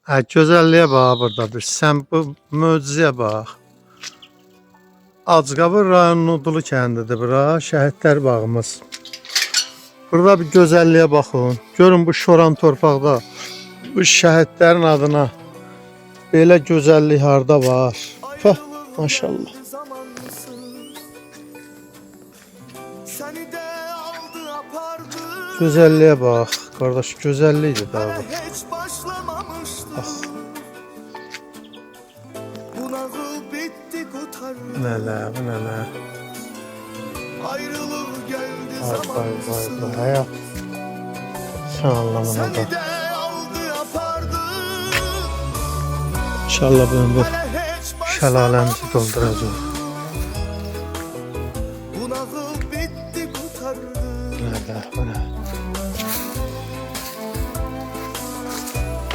Hə, gözəlliyə bax burada bir. Sən bu möcüzəyə bax. Acqabı rayonunun Udulu kəndidir bura, Şəhidlər bağımız. Burada bir gözəlliyə baxın. Görün bu şoran torpaqda bu şəhidlərin adına belə gözəllik harda var. Fah, maşallah. Gözəlliyə bax, qardaş, gözəllikdir daha bu. Bax. Nələ, bu nələ. Vay, həyat. Sən anlamına bax. İnşallah bunu bu şəlaləmizi dolduracaq. Nələ, bu nə?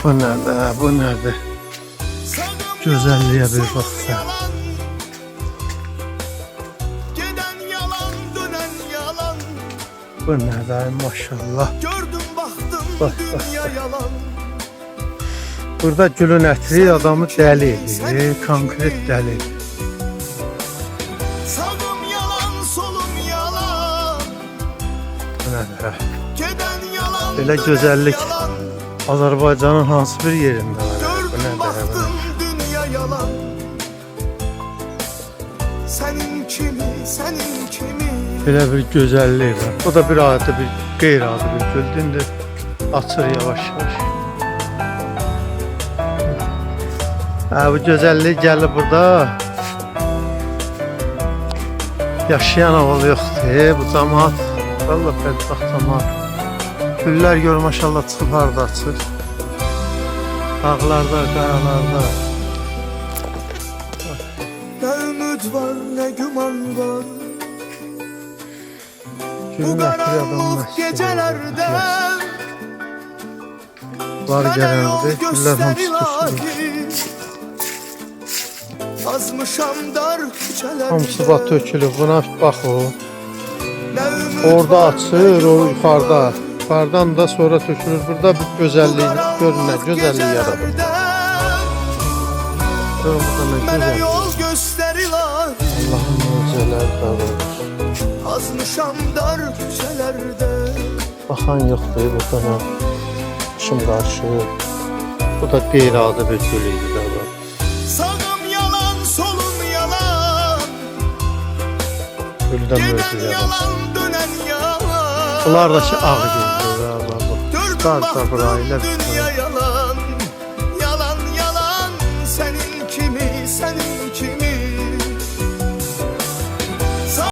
Bu nədə, bu nədir? Gözəlliyə bir bax sən. Bu nədir, maşallah. Bax. Burada gülün ətri adamı dəli edir, konkret dəli edir. Bu nədir? Belə gözəllik Azərbaycanın hansı bir yerində var? Bu nədir? Belə bir gözəllik var. Bu da bir adi, bir qeyri-adi bir güldür. Açır yavaş-yavaş. Bu gözəllik gəlir burada. Yaşayan oğlu yoxdur. Bu cəmaat, vallahi bədbəxt cəmaat. Güllər gör maşallah çıxıb harda açır. Dağlarda, qayalarda. Ne ümid var, ne güman var. Bu karanlık gecelerde var gələndir. Güllər hamısı düşür. Azmışam dar küçelerde. Hamısı bax tökülür. Buna bax o. Orada açır, o yuxarıda. Yuxarıdan da sonra tökülür. Burada bir gözəllik görünür. Gözəllik yaradır. Burada ne güzel. Allah'ın mucizeleri dağılır. Azmışam dar küçelerde. Baxan yoxdur burada nə? Başım qarşı. Bu da qeyri-adi bir gülüydü də var. Sağım yalan, solum yalan. Güldən möcüzə var. Dönen yalan. Bunlar da ki ağ güldür. Bak. Bak da burayla. Dünya yalan.